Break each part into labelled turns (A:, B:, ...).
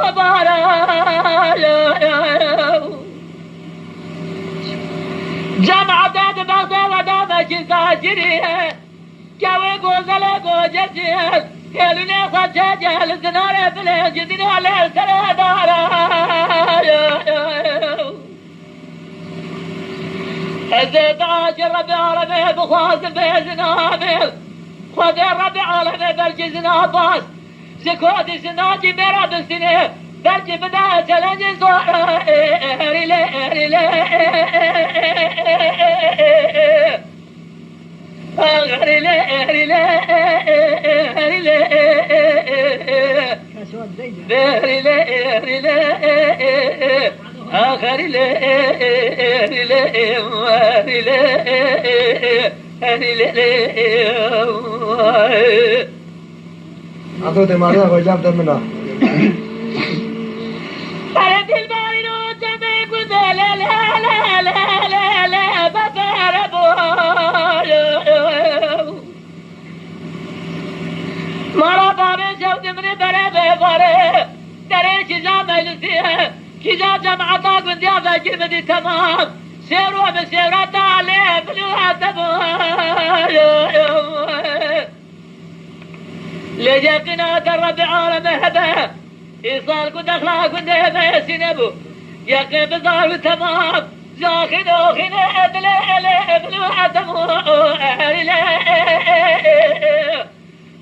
A: وبارا جمع داد بغداد وداد شزاجريه كوي غزل غوجه هلونه خجاجه زنار بله جدنا على سرادارا هزت عاشر ربي عالمي بخواز بزنامل خود ربي عالمي برج زناباس زكود زناجي مراد السنه برج بدا چلنج زور اريله اريله اريله اريله اريله اريله اريله آخر
B: أنتو تمارين أقول جاب تمنا.
A: أنا دلباري نوت بيكون لا لا لا لا لا لا بفربو مرا بابي شوت من بربي فري دري شجا مجلسيه كذا جمعتا قنديا فاكر بدي تمام سيروا بسيرات عليه بلوها تبوها لجاقنا درب عالم هبه إيصال قد أخلاق قد هبه سنبو يقي بزار تمام زاخن أخن أدلي بلوها تبوها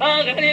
A: أغري